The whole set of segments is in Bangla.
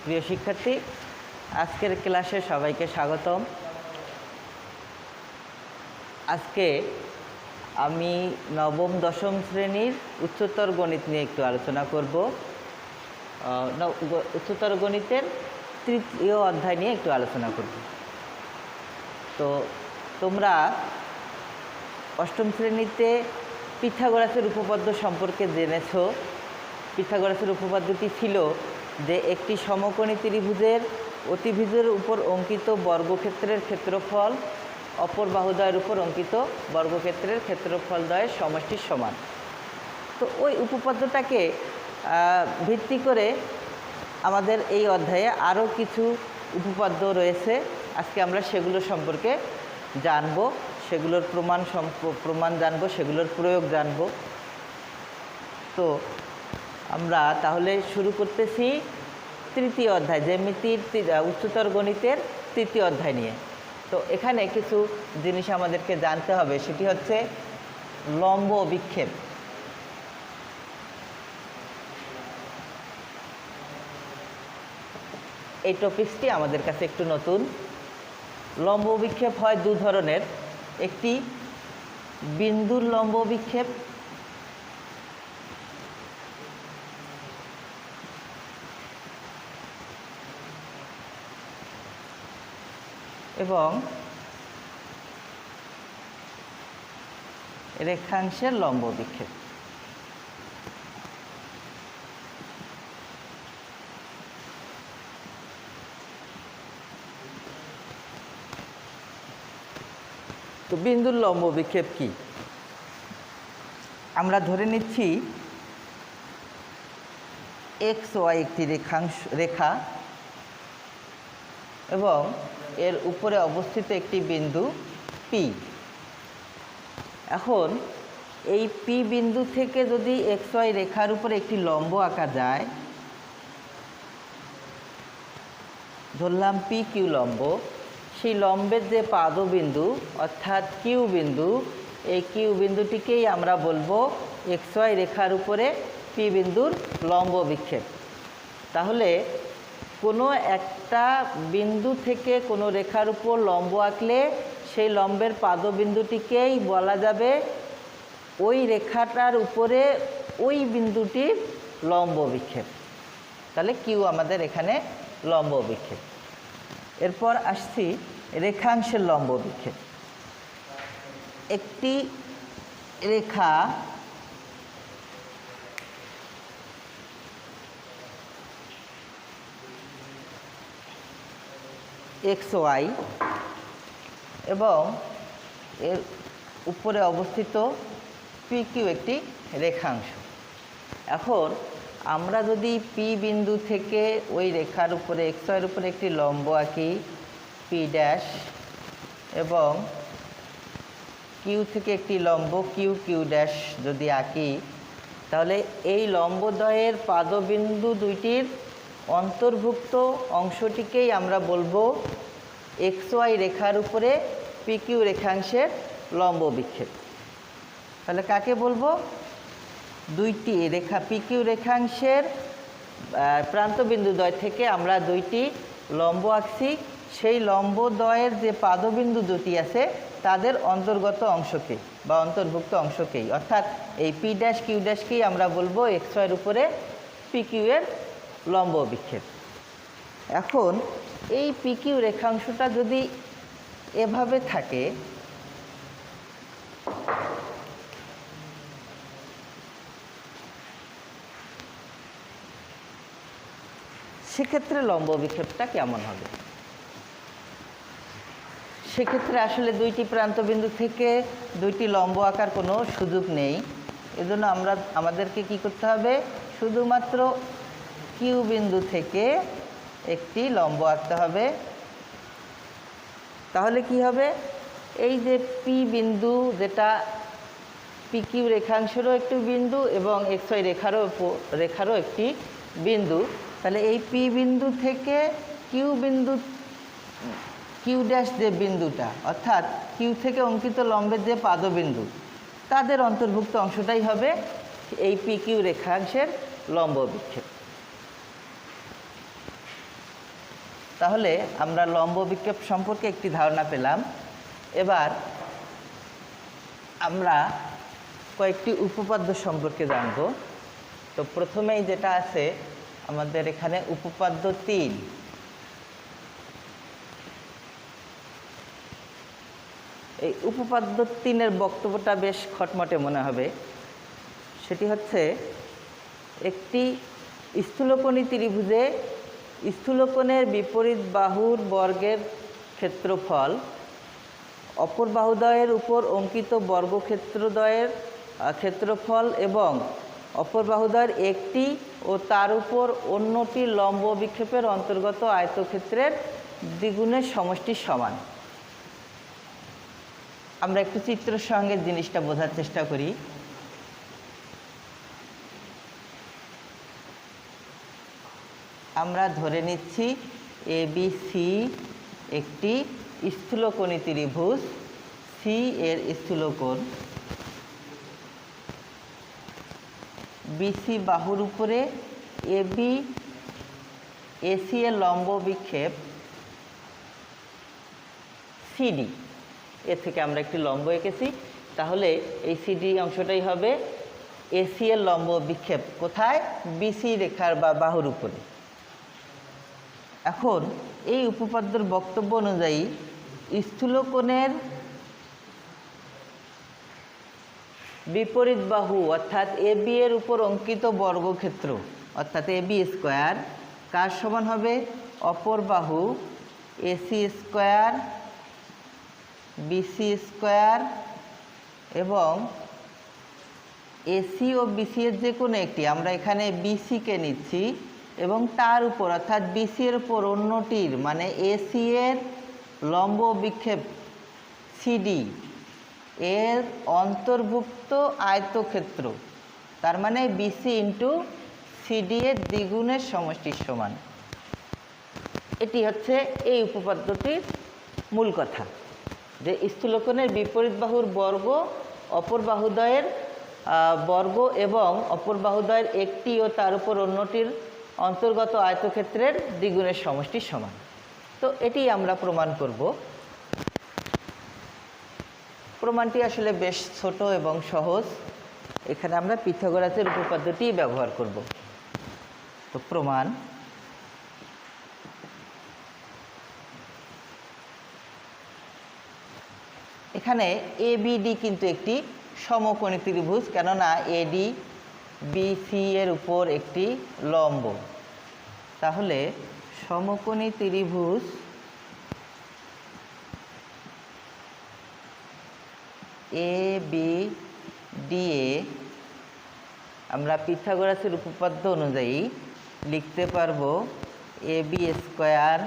প্রিয় শিক্ষার্থী, আজকের ক্লাসে সবাইকে স্বাগতম। আজকে আমি নবম দশম শ্রেণীর উচ্চতর গণিত নিয়ে একটু আলোচনা করব। উচ্চতর গণিতের তৃতীয় অধ্যায় নিয়ে একটু আলোচনা করব। তো তোমরা অষ্টম শ্রেণীতে পিথাগোরাসের উপপাদ্য সম্পর্কে জেনেছো। পিথাগোরাসের উপপাদ্যটি ছিল যে একটি সমকোণী ত্রিভুজের অতিভুজের উপর অঙ্কিত বর্গক্ষেত্রের ক্ষেত্রফল অপর বাহুদ্বয়ের উপর অঙ্কিত বর্গক্ষেত্রের ক্ষেত্রফলদ্বয়ের সমষ্টির সমান। তো ওই উপপাদ্যটাকে ভিত্তি করে আমাদের এই অধ্যায়ে আরও কিছু উপপাদ্য রয়েছে। আজকে আমরা সেগুলো সম্পর্কে জানব, সেগুলোর প্রমাণ জানব, সেগুলোর প্রয়োগ জানব। তো আমরা তাহলে শুরু করতেছি তৃতীয় অধ্যায়, জ্যামিতির উচ্চতর গণিতের তৃতীয় অধ্যায় নিয়ে। তো এখানে কিছু জিনিস আমাদেরকে জানতে হবে, সেটি হচ্ছে লম্ব বিক্ষেপ। এই টপিকসটি আমাদের কাছে একটু নতুন। লম্ব বিক্ষেপ হয় দু ধরনের, একটি বিন্দুর লম্ব বিক্ষেপ এবং রেখাংশের লম্ব বিক্ষেপ। তো বিন্দুর লম্ব বিক্ষেপ কি? আমরা ধরে নিচ্ছি এক্স ওয়াই একটি রেখা এবং এর উপরে অবস্থিত একটি বিন্দু পি। এখন এই পি বিন্দু থেকে যদি এক্স ওয়াই রেখার উপরে একটি লম্ব আঁকা যায়, ধরলাম পি কিউ লম্ব, সেই লম্বের যে পাদবিন্দু অর্থাৎ কিউ বিন্দু, এই কিউ বিন্দুটিকেই আমরা বলবো এক্স ওয়াই রেখার উপরে পি বিন্দুর লম্ব বিক্ষেপ। তাহলে কোনো একটা বিন্দু থেকে কোনো রেখার উপর লম্ব আঁকলে সেই লম্বের পাদবিন্দুটিকেই বলা যাবে ওই রেখাটার উপরে ওই বিন্দুটির লম্ব বিক্ষেপ। তাহলে কিউ আমাদের এখানে লম্ব বিক্ষেপ। এরপর আসছি রেখাংশের লম্ব বিক্ষেপ। একটি রেখা এক্স ওয়াই এবং এর উপরে অবস্থিত পি কিউ একটি রেখাংশ। এখন আমরা যদি পি বিন্দু থেকে ওই রেখার উপরে এক্স ওয়াইয়ের উপরে একটি লম্ব আঁকি পি ড্যাশ এবং কিউ থেকে একটি লম্ব কিউ কিউ ড্যাশ যদি আঁকি, তাহলে এই লম্বদ্বয়ের পাদবিন্দু দুইটির অন্তর্ভুক্ত অংশটিকেই আমরা বলবো এক্স ওয়াই রেখার উপরে পি কিউ রেখাংশের লম্ব বিক্ষেপ। তাহলে কাকে বলবো? দুইটি রেখা পি কিউ রেখাংশের প্রান্তবিন্দুদ্বয় থেকে আমরা দুইটি লম্ব আঁকছি, সেই লম্বদ্বয়ের যে পাদবিন্দু দুটি আছে তাদের অন্তর্গত অংশকে বা অন্তর্ভুক্ত অংশকেই, অর্থাৎ এই পি ড্যাশ কিউ ড্যাশকেই আমরা বলবো এক্স ওয়াইয়ের উপরে পি কিউ এর লম্ব বিক্ষেপ। এখন এই পি কিউ রেখাংশটা যদি এভাবে থাকে, সেক্ষেত্রে লম্ব বিক্ষেপটা কেমন হবে? সেক্ষেত্রে আসলে দুইটি প্রান্তবিন্দু থেকে দুইটি লম্ব আঁকার কোনো সুযোগ নেই। এজন্য আমাদেরকে কি করতে হবে? শুধুমাত্র কিউ বিন্দু থেকে একটি লম্ব আঁকতে হবে। তাহলে কি হবে? এই যে পি বিন্দু, যেটা পি কিউ রেখাংশেরও একটি বিন্দু এবং এক্স ওয়াই রেখারও একটি বিন্দু, তাহলে এই পি বিন্দু থেকে কিউ বিন্দু কিউ ড্যাশ যে বিন্দুটা, অর্থাৎ কিউ থেকে অঙ্কিত লম্বের যে পাদবিন্দু, তাদের অন্তর্ভুক্ত অংশটাই হবে এই পি কিউ রেখাংশের লম্ব বিক্ষেপ। তাহলে আমরা লম্ব বিক্ষেপ সম্পর্কে একটি ধারণা পেলাম। এবার আমরা কয়েকটি উপপাদ্য সম্পর্কে জানব। তো প্রথমেই যেটা আছে আমাদের এখানে উপপাদ্য 3। এই উপপাদ্য 3-এর বক্তব্যটা বেশ খটমটে মনে হবে। সেটি হচ্ছে, একটি স্থূলকোণী ত্রিভুজে স্থূলকোণের বিপরীত বাহুর বর্গের ক্ষেত্রফল অপর বাহুদ্বয়ের উপর অঙ্কিত বর্গক্ষেত্রদ্বয়ের ক্ষেত্রফল এবং অপর বাহুদ্বয়ের একটি ও তার উপর অন্যটি লম্ব বিক্ষেপের অন্তর্গত আয়তক্ষেত্রের দ্বিগুণের সমষ্টির সমান। আমরা একটু চিত্রের সঙ্গে জিনিসটা বোঝার চেষ্টা করি। আমরা ধরে নিচ্ছি ABC একটি স্থূলকোণী ত্রিভুজ, সি এর স্থূলকোণ, BC বাহুর উপরে AC এর লম্ব বিক্ষেপ CD। এর থেকে আমরা একটি লম্ব এঁকেছি, তাহলে এই CD অংশটাই হবে AC এর লম্ব বিক্ষেপ। কোথায়? BC রেখার বা বাহুর উপরে। এখন এই উপপাদ্যের বক্তব্য অনুযায়ী স্থূলকোণের বিপরীত বাহু অর্থাৎ AB এর উপর অঙ্কিত বর্গক্ষেত্র অর্থাৎ AB স্কোয়ার কার সমান হবে? অপর বাহু AC স্কোয়ার BC স্কোয়ার এবং AC ও BC এর যে কোনো একটি, আমরা এখানে BC কে নিচ্ছি, এবং তার উপর অর্থাৎ BC এর উপর অন্যটির মানে AC এর লম্ব বিক্ষেপ CD এর অন্তর্ভুক্ত আয়তক্ষেত্র, তার মানে BC ইন্টু CD এর দ্বিগুণের সমষ্টির সমান। এটি হচ্ছে এই উপপাদ্যটির মূল কথা, যে স্থূলকোণের বিপরীত বাহুর বর্গ অপর বাহুদ্বয়ের বর্গ এবং অপর বাহুদ্বয়ের একটি ও তার উপর অন্যটির অন্তর্গত আয়তক্ষেত্রের দ্বিগুণের সমষ্টির সমান। তো এটি আমরা প্রমাণ করব। প্রমাণটি আসলে বেশ ছোট এবং সহজ। এখানে আমরা পিথাগোরাসের উপপাদ্যটি ব্যবহার করব। তো প্রমাণ, এখানে ABD কিন্তু একটি সমকোণী ত্রিভুজ, কেননা AD BC এর উপর একটি লম্ব। তাহলে সমকোণী ত্রিভুজ ABD এ আমরা পিথাগোরাসের উপপাদ্য অনুযায়ী লিখতে পারবো AB square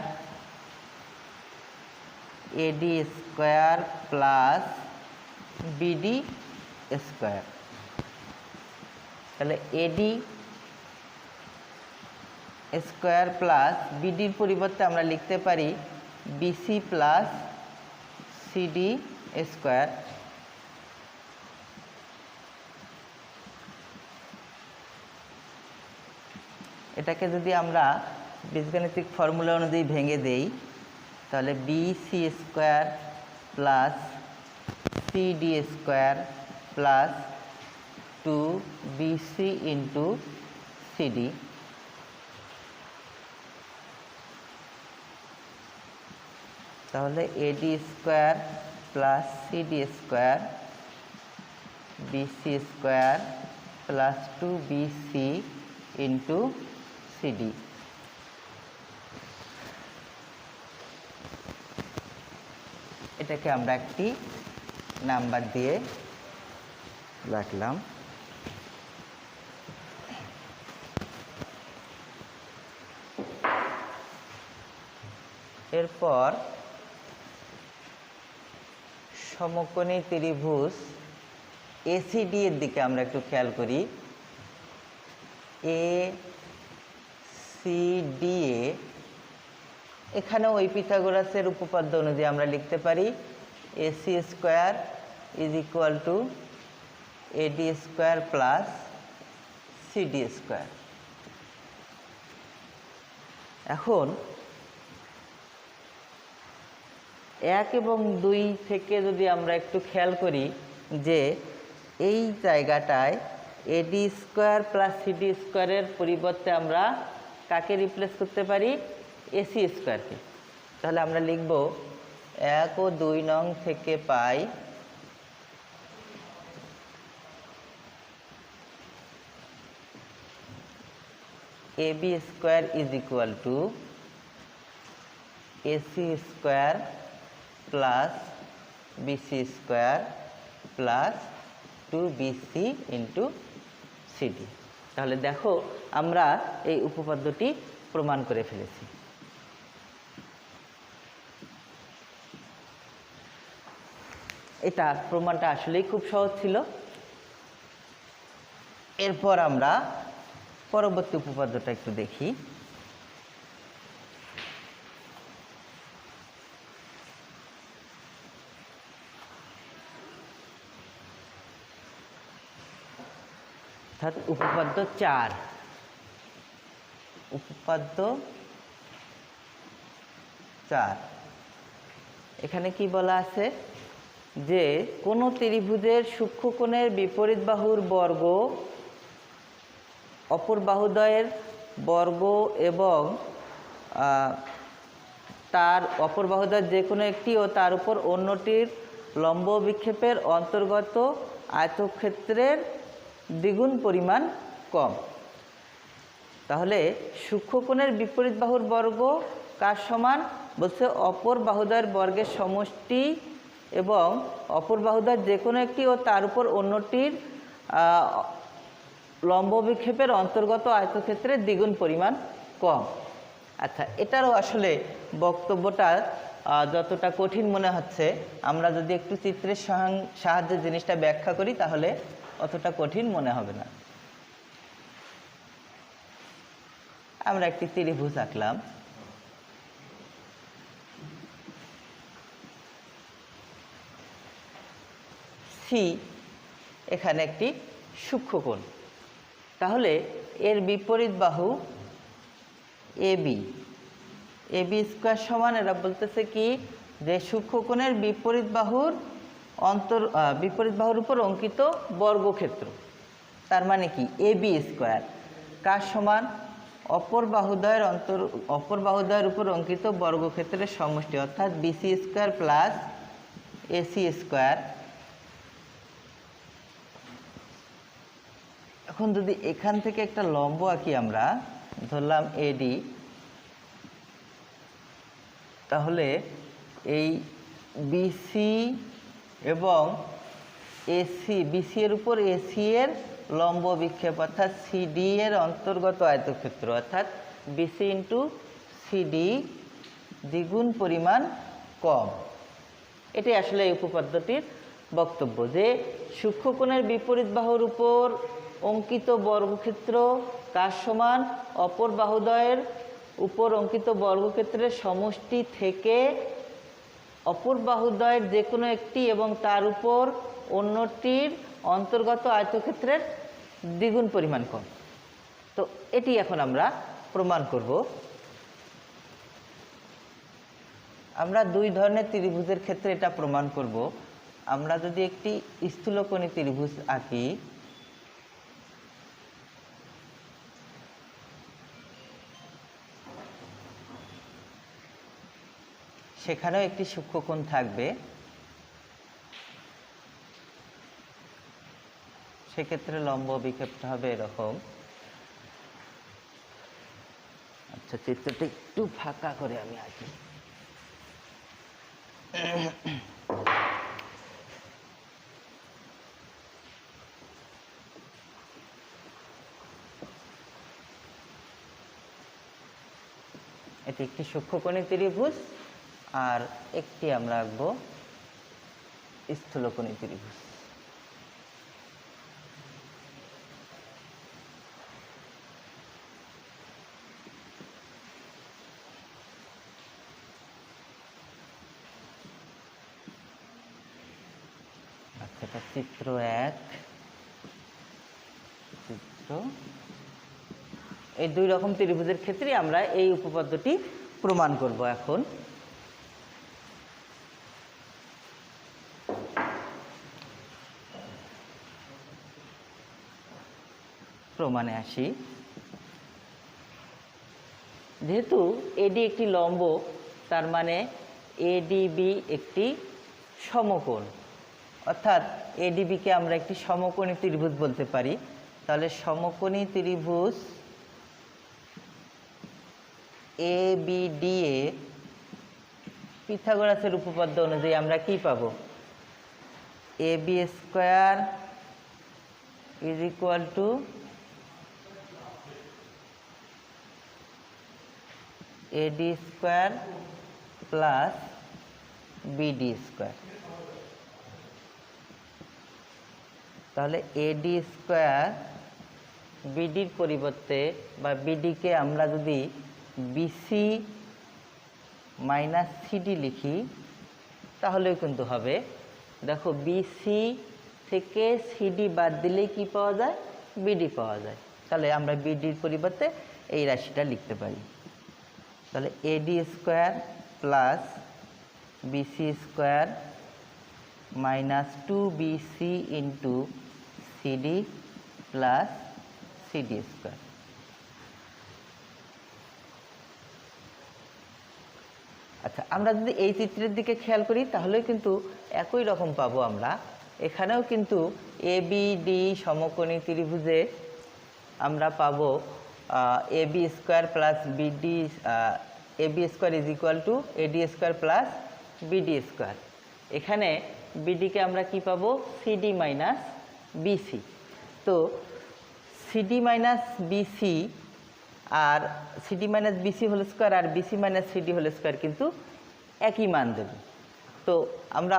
AD square plus BD square. তাহলে AD স্কোয়ার প্লাস BDর পরিবর্তে আমরা লিখতে পারি BC প্লাস CD স্কোয়ার। এটাকে যদি আমরা বীজগাণিতিক ফর্মুলা অনুযায়ী ভেঙে দেই, তাহলে BC square plus CD square plus 2BC into CD, তাহলে AD square plus CD square BC square plus 2BC into CD। এটাকে আমরা একটি নাম্বার দিয়ে রাখলাম। এরপর সমকোণী ত্রিভুজ ACD এর দিকে আমরা একটু খেয়াল করি। ACD এ এখানেও ওই পিথাগোরাসের উপপাদ্য অনুযায়ী আমরা লিখতে পারি AC square is equal two AD square plus CD square. এখন 1 এবং 2 থেকে যদি আমরা একটু খেয়াল করি যে এই জায়গাটায় এডি স্কোয়ার প্লাস সিডি স্কোয়ারের পরিবর্তে আমরা কাকে রিপ্লেস করতে পারি? এসি স্কোয়ারকে। তাহলে আমরা লিখব 1 ও 2 নং থেকে পাই AB square is equal to AC square plus BC square plus 2bc into CD. তাহলে দেখো আমরা এই উপপাদ্যটি প্রমাণ করে ফেলেছি। এটা প্রমাণটা আসলেই খুব সহজ ছিল। এরপর আমরা পরবর্তী উপপাদ্যটা একটু দেখি। অর্থাৎ উপপাদ্য 4। উপপাদ্য 4 এখানে কি বলা আছে যে কোন ত্রিভুজের সূক্ষ্মকোণের বিপরীত বাহুর বর্গ অপর বাহুদ্বয়ের বর্গ এবং তার অপর বাহুদ্বয়ের যে কোনো একটি ও তার উপর অন্যটির লম্ব বিক্ষেপের অন্তর্গত আয়তক্ষেত্রের দ্বিগুণ পরিমাণ কম। তাহলে সূক্ষ্মকোণের বিপরীত বাহুর বর্গ কার সমান? বলছে অপর বাহুদ্বয়ের বর্গের সমষ্টি এবং অপর বাহুদ্বয়ের যে কোনো একটি ও তার উপর অন্যটির লম্ব বিক্ষেপের অন্তর্গত আয়তক্ষেত্রের দ্বিগুণ পরিমাণ কম। আচ্ছা, এটারও আসলে বক্তব্যটা যতটা কঠিন মনে হচ্ছে, আমরা যদি একটু চিত্রের সাহায্যে জিনিসটা ব্যাখ্যা করি তাহলে অতটা কঠিন মনে হবে না। আমরা একটি ত্রিভুজ আঁকলাম। সি এখানে একটি সূক্ষ্মকোণ। তাহলে এর বিপরীত বাহু এবি, এবি স্কোয়ার সমান, এরা বলতেছে কি যে সূক্ষ্মকোণের বিপরীত বাহুর উপর অঙ্কিত বর্গক্ষেত্র, তার মানে কি এবি স্কোয়ার কার সমান? অপর বাহুদ্বয়ের উপর অঙ্কিত বর্গক্ষেত্রের সমষ্টি, অর্থাৎ BC square plus AC square. এখন যদি এখান থেকে একটা লম্ব আঁকি, আমরা ধরলাম এডি, তাহলে এই বিসি এবং এসি, বিসি এর উপর এসি এর লম্ব বিক্ষেপ অর্থাৎ সিডি এর অন্তর্গত আয়তক্ষেত্র অর্থাৎ বিসি ইন্টু সিডি দ্বিগুণ পরিমাণ কম। এটাই আসলে এই উপপাদ্যটির বক্তব্য, যে সূক্ষ্মকোণের বিপরীত বাহুর উপর অঙ্কিত বর্গক্ষেত্র কার সমান? অপর বাহুদ্বয়ের উপর অঙ্কিত বর্গক্ষেত্রের সমষ্টি থেকে অপর বাহুদ্বয়ের যে কোনো একটি এবং তার উপর অন্যটির অন্তর্গত আয়তক্ষেত্রের দ্বিগুণ পরিমাণ কম। তো এটি এখন আমরা প্রমাণ করব। আমরা দুই ধরনের ত্রিভুজের ক্ষেত্রে এটা প্রমাণ করব। আমরা যদি একটি স্থূলকোণী ত্রিভুজ আঁকি, সেখানেও একটি সূক্ষ্মকোণ থাকবে। সেক্ষেত্রে লম্ব বিক্ষেপটা হবে এরকম। আচ্ছা, চিত্রটা একটু ফাঁকা করে আমি আঁকি। এটি একটি সূক্ষ্মকোণী ত্রিভুজ, আর একটি আমরা আঁকবো স্থূলকোণী ত্রিভুজ। আচ্ছা, এটা চিত্র 1। এই দুই রকম ত্রিভুজের ক্ষেত্রে আমরা এই উপপাদ্যটি প্রমাণ করব। এখন প্রমাণে আসি। যেহেতু এডি একটি লম্ব, তার মানে এডিবি একটি সমকোণ, অর্থাৎ এডিবিকে আমরা একটি সমকোণী ত্রিভুজ বলতে পারি। তাহলে সমকোণী ত্রিভুজ এবিডি এ পিথাগোরাসের উপপাদ্য অনুযায়ী আমরা কি পাবো? AB square is equal to AD square plus BD square. তাহলে এডি স্কোয়ার বিডির পরিবর্তে বা বিডিকে আমরা যদি বিসি মাইনাস সিডি লিখি তাহলেও কিন্তু হবে। দেখো বিসি থেকে সিডি বাদ দিলেই কি পাওয়া যায়? বিডি পাওয়া যায়। তাহলে আমরা বিডির পরিবর্তে এই রাশিটা লিখতে পারি। তাহলে AD square plus BC square minus 2bc into CD plus CD square. আচ্ছা, আমরা যদি এই চিত্রের দিকে খেয়াল করি তাহলেও কিন্তু একই রকম পাবো আমরা। এখানেও কিন্তু এবিডি সমকোণী ত্রিভুজে আমরা পাবো AB square plus BD, AB square is equal to AD square plus BD square. এখানে বিডিকে আমরা কি পাবো? CD minus BC. তো সিডি মাইনাস বিসি আর CD minus BC whole square আর BC minus CD whole square কিন্তু একই মান দেবে। তো আমরা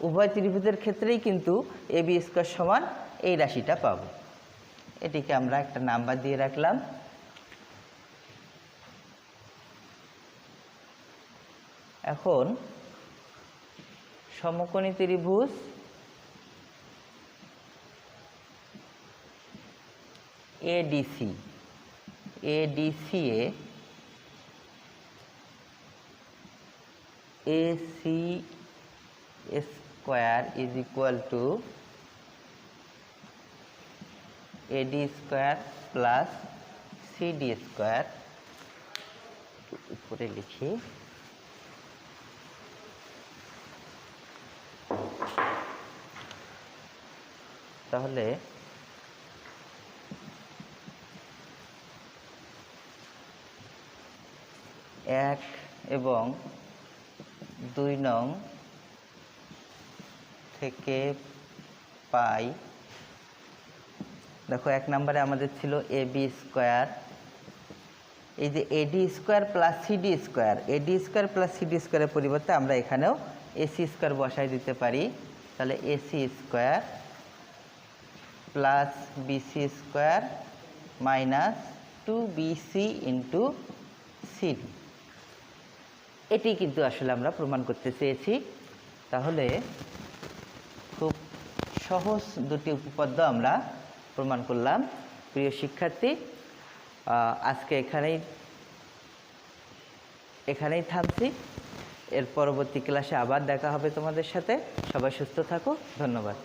উভয় ত্রিভুজের ক্ষেত্রেই কিন্তু এবি স্কোয়ার সমান এই রাশিটা পাব। এটিকে আমরা একটা নাম্বার দিয়ে রাখলাম। এখন সমকোণী ত্রিভুজ ADC A AC square is equal to AD square plus CD square. উপরে লিখি। তাহলে এক এবং 2 নং থেকে পাই। দেখো 1 নম্বরে আমাদের ছিল এবি স্কোয়ার, এই যে এডি স্কোয়ার প্লাস সিডি স্কোয়ার, এডি স্কোয়ার প্লাস সিডি স্কোয়ারের পরিবর্তে আমরা এখানেও এসি স্কোয়ার বসাই দিতে পারি। তাহলে AC square plus BC square minus 2bc into CD. এটি কিন্তু আসলে আমরা প্রমাণ করতে চেয়েছি। তাহলে খুব সহজ দুটি উপপাদ্য আমরা প্রমাণ করলাম। প্রিয় শিক্ষার্থী, আজকে এখানেই থামছি। এর পরবর্তী ক্লাসে আবার দেখা হবে তোমাদের সাথে। সবাই সুস্থ থাকো। ধন্যবাদ।